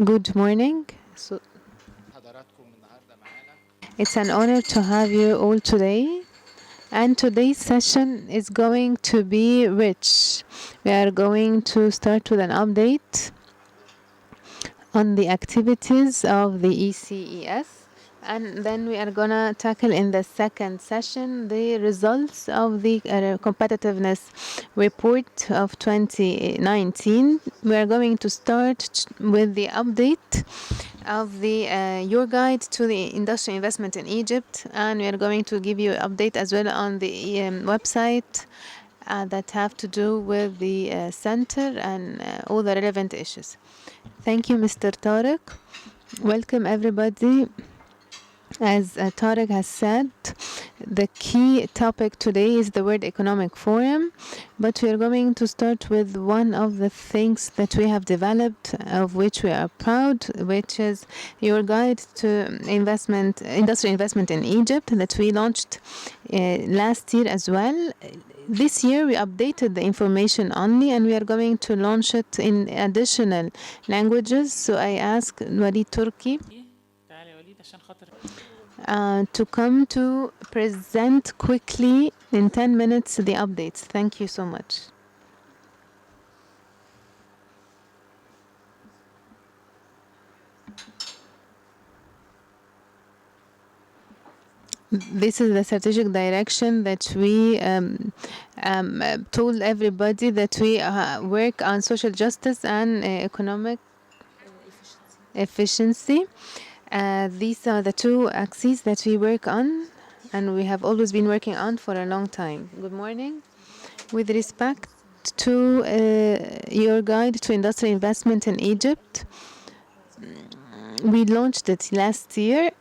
Good morning. It's an honor to have you all today. And today's session is going to be rich. We are going to start with an update on the activities of the ECES. And then we are going to tackle in the second session the results of the competitiveness report of 2019. We are going to start with the update of the your guide to the industrial investment in Egypt, and we are going to give you an update as well on the website that have to do with the center and all the relevant issues. Thank you, Mr. Tarek. Welcome, everybody. As Tarek has said, the key topic today is the World Economic Forum, but we are going to start with one of the things that we have developed, of which we are proud, which is your guide to industrial investment in Egypt that we launched last year as well. This year we updated the information only, and we are going to launch it in additional languages. So I ask Waleed Turki to come to present quickly in 10 minutes the updates. Thank you so much. This is the strategic direction that we told everybody, that we work on social justice and economic efficiency. These are the two axes that we work on, and we have always been working on for a long time. Good morning. With respect to your guide to industrial investment in Egypt, we launched it last year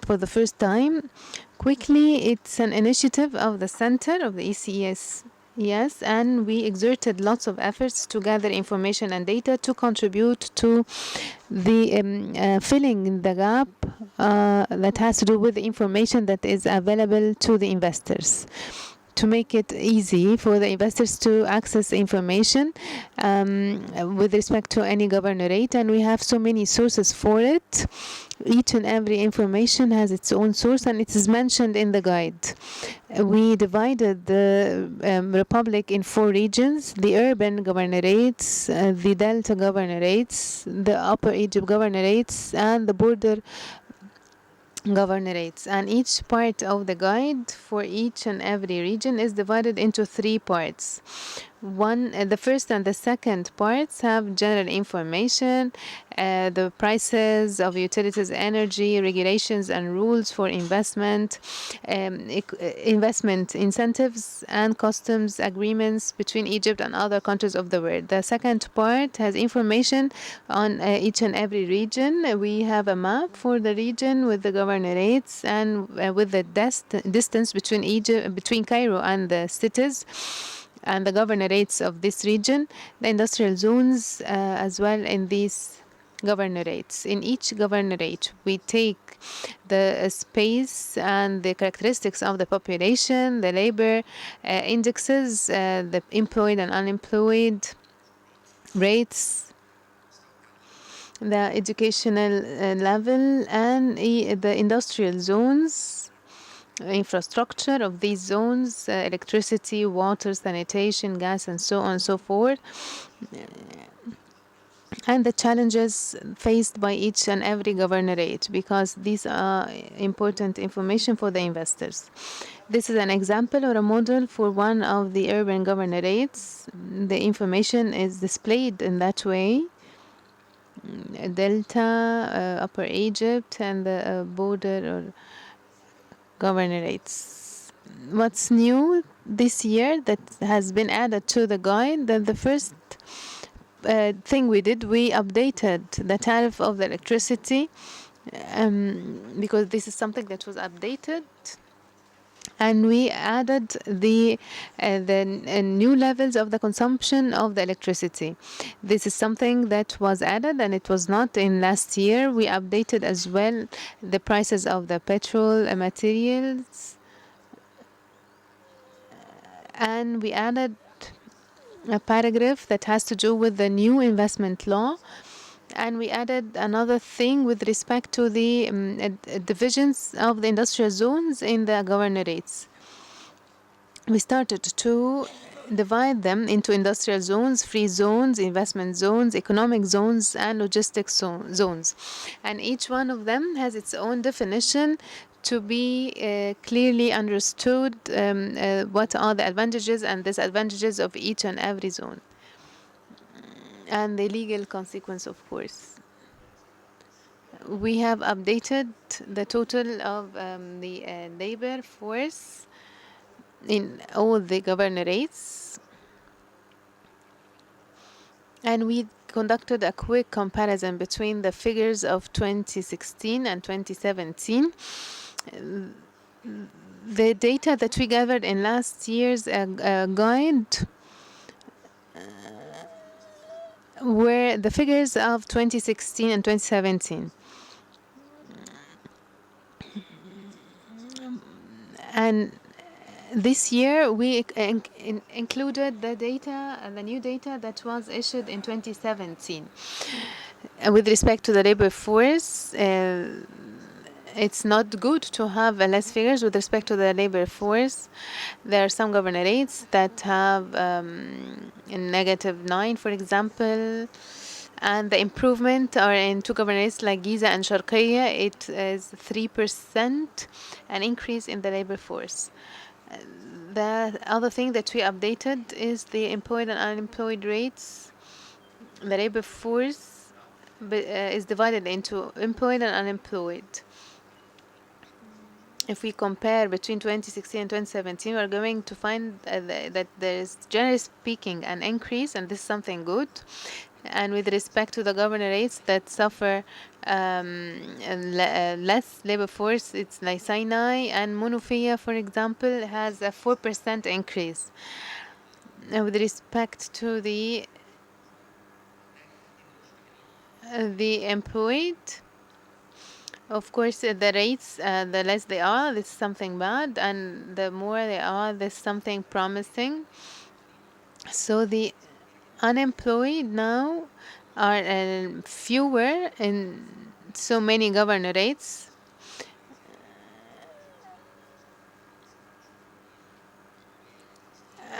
for the first time. Quickly, it's an initiative of the center of the ECES. Yes, and we exerted lots of efforts to gather information and data to contribute to the filling the gap that has to do with the information that is available to the investors, to make it easy for the investors to access information with respect to any governorate. And we have so many sources for it. Each and every information has its own source, and it is mentioned in the guide. We divided the republic in 4 regions: the urban governorates, the delta governorates, the upper Egypt governorates, and the border governorates. And each part of the guide for each and every region is divided into 3 parts. The first and the second parts have general information, the prices of utilities, energy, regulations and rules for investment, investment incentives and customs agreements between Egypt and other countries of the world. The second part has information on each and every region. We have a map for the region with the governorates and with the distance between Cairo and the cities and the governorates of this region, the industrial zones as well in these governorates. In each governorate, we take the space and the characteristics of the population, the labor indexes, the employed and unemployed rates, the educational level, and the industrial zones, infrastructure of these zones, electricity, water, sanitation, gas, and so on and so forth, and the challenges faced by each and every governorate, because these are important information for the investors. This is an example or a model for one of the urban governorates. The information is displayed in that way: Delta, Upper Egypt, and the border or governorates. What's new this year that has been added to the guide? That the first thing we did, we updated the tariff of the electricity, because this is something that was updated, and we added the new levels of the consumption of the electricity. This is something that was added, and it was not in last year. We updated as well the prices of the petrol materials, and we added a paragraph that has to do with the new investment law. And we added another thing with respect to the divisions of the industrial zones in the governorates. We started to divide them into industrial zones, free zones, investment zones, economic zones, and logistics zones. And each one of them has its own definition to be clearly understood what are the advantages and disadvantages of each and every zone. And the legal consequence, of course. We have updated the total of the labor force in all the governorates, and we conducted a quick comparison between the figures of 2016 and 2017. The data that we gathered in last year's guide were the figures of 2016 and 2017. And this year we included the data, the new data that was issued in 2017. With respect to the labor force, it's not good to have less figures with respect to the labor force. There are some governorates that have a -9, for example, and the improvement are in two governorates like Giza and Sharqiya. It is 3% an increase in the labor force. The other thing that we updated is the employed and unemployed rates. The labor force is divided into employed and unemployed. If we compare between 2016 and 2017, we're going to find that there is, generally speaking, an increase, and this is something good. And with respect to the governorates that suffer less labor force, it's like Sinai and Monofia, for example, has a 4% increase. And with respect to the employed, of course, the rates, the less they are, this is something bad, and the more they are, there's something promising. So the unemployed now are fewer in so many governorates.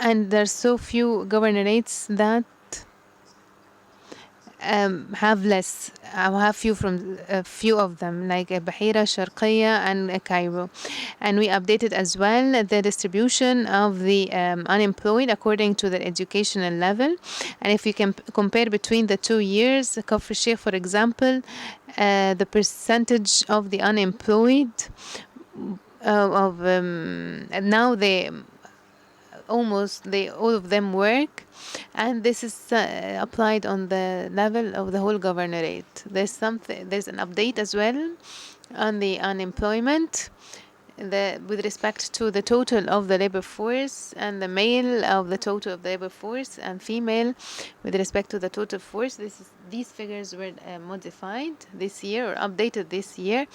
And there's so few governorates that have less. I have few of them, like Bahira, Sharqiya, and Cairo. And we updated as well the distribution of the unemployed according to their educational level. And if you can compare between the 2 years, Kafr Sheikh, for example, the percentage of the unemployed now they almost all of them work, and this is applied on the level of the whole governorate. There's an update as well on the unemployment with respect to the total of the labor force, and the male of the total of the labor force, and female with respect to the total force. These figures were modified this year or updated this year,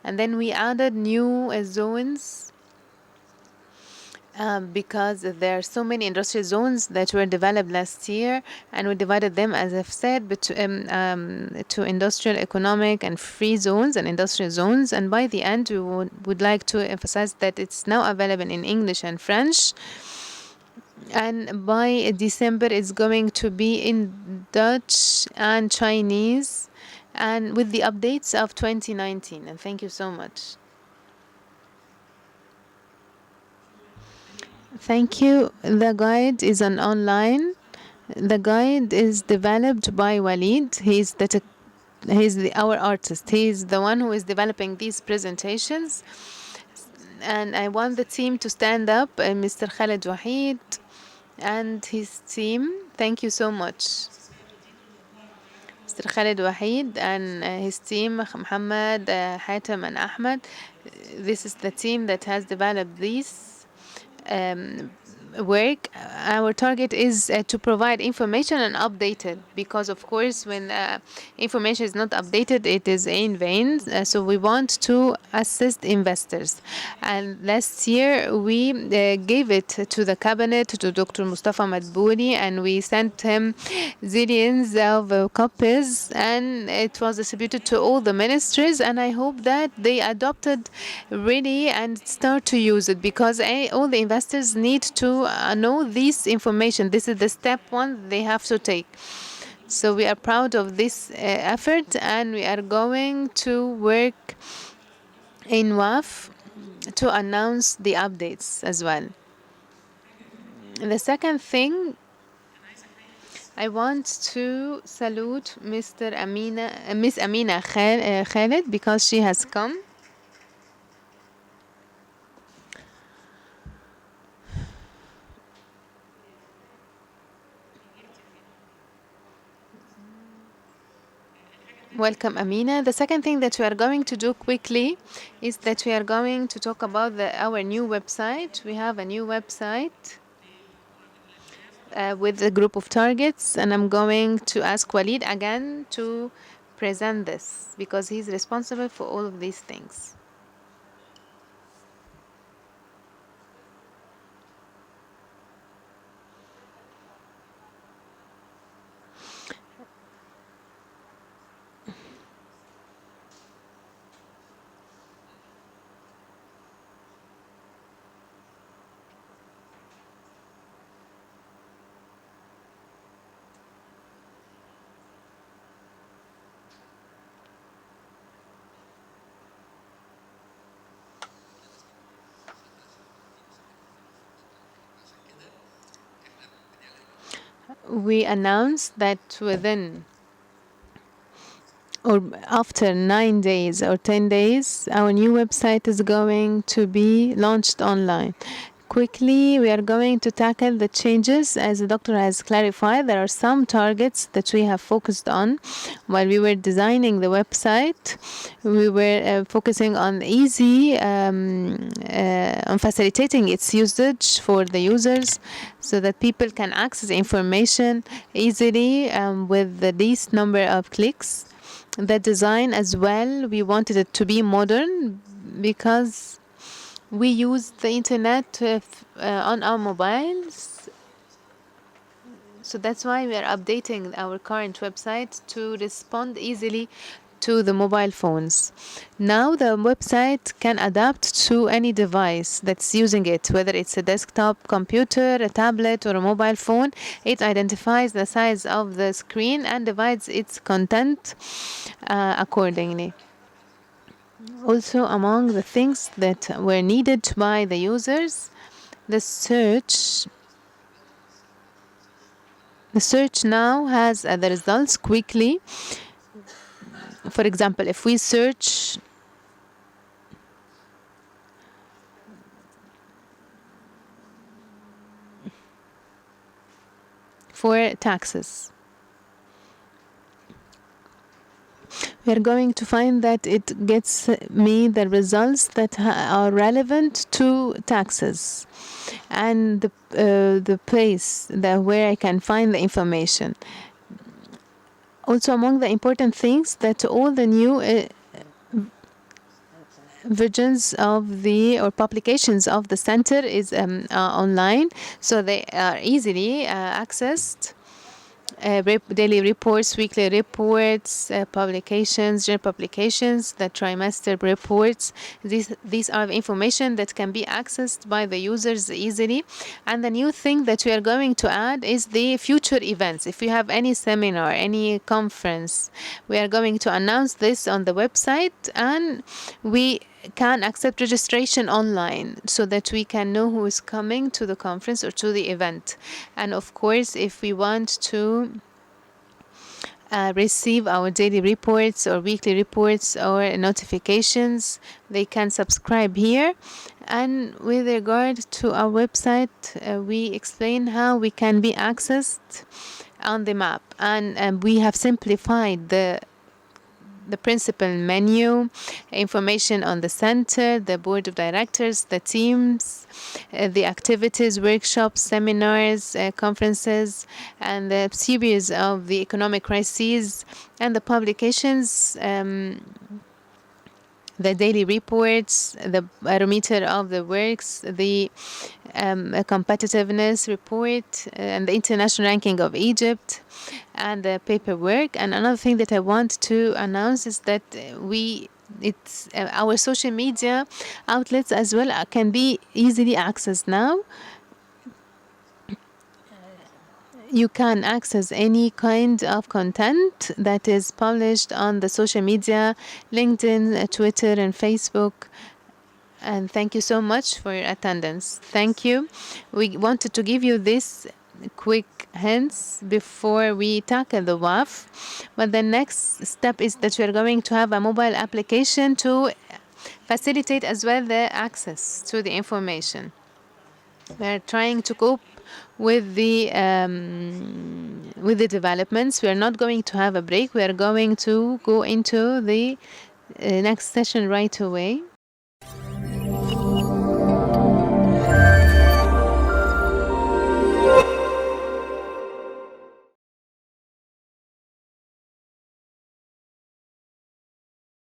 and then we added new zones. Because there are so many industrial zones that were developed last year, and we divided them, as I've said, to industrial, economic, and free zones and industrial zones. And by the end, we would like to emphasize that it's now available in English and French. And by December, it's going to be in Dutch and Chinese, and with the updates of 2019. And thank you so much. Thank you. The guide is online. The guide is developed by Waleed. He's our artist. He's the one who is developing these presentations. And I want the team to stand up, Mr. Khaled Wahid and his team. Thank you so much. Mr. Khaled Wahid and his team, Muhammad, Hatem, and Ahmed. This is the team that has developed these work. Our target is to provide information and update it, because of course when information is not updated it is in vain. So we want to assist investors, and last year we gave it to the cabinet, to Dr. Mustafa Madbouli, and we sent him zillions of copies, and it was distributed to all the ministries, and I hope that they adopted really and start to use it, because all the investors need to know this information. This is the step one they have to take. So we are proud of this effort, and we are going to work in WAF to announce the updates as well. The second thing, I want to salute Miss Amina Khaled, because she has come. Welcome, Amina. The second thing that we are going to do quickly is that we are going to talk about our new website. We have a new website with a group of targets, and I'm going to ask Waleed again to present this, because he's responsible for all of these things. We announced that within or after 9 days or 10 days, our new website is going to be launched online. Quickly, we are going to tackle the changes. As the doctor has clarified, there are some targets that we have focused on while we were designing the website. We were focusing on on facilitating its usage for the users, so that people can access information easily with the least number of clicks. The design as well, we wanted it to be modern, because we use the internet on our mobiles. So that's why we are updating our current website to respond easily to the mobile phones. Now the website can adapt to any device that's using it, whether it's a desktop computer, a tablet, or a mobile phone. It identifies the size of the screen and divides its content accordingly. Also, among the things that were needed by the users, the search now has the results quickly. For example, if we search for taxes, we are going to find that it gets me the results that are relevant to taxes, and the place where I can find the information. Also, among the important things, that all the new versions of or publications of the center is online, so they are easily accessed. Daily reports, weekly reports, publications, journal publications, the trimester reports. These are information that can be accessed by the users easily. And the new thing that we are going to add is the future events. If you have any seminar, any conference, we are going to announce this on the website, and we can accept registration online, so that we can know who is coming to the conference or to the event. And of course, if we want to receive our daily reports or weekly reports or notifications, they can subscribe here. And with regard to our website, we explain how we can be accessed on the map, and we have simplified the the principal menu, information on the center, the board of directors, the teams, the activities, workshops, seminars, conferences, and the series of the economic crises and the publications, the daily reports, the barometer of the works, the competitiveness report, and the international ranking of Egypt, and the paperwork. And another thing that I want to announce is that it's our social media outlets as well can be easily accessed now. You can access any kind of content that is published on the social media, LinkedIn, Twitter, and Facebook. And thank you so much for your attendance. Thank you. We wanted to give you this quick hints before we tackle the WAF. But the next step is that we are going to have a mobile application to facilitate as well the access to the information. We are trying to cope with the developments. We are not going to have a break. We are going to go into the next session right away.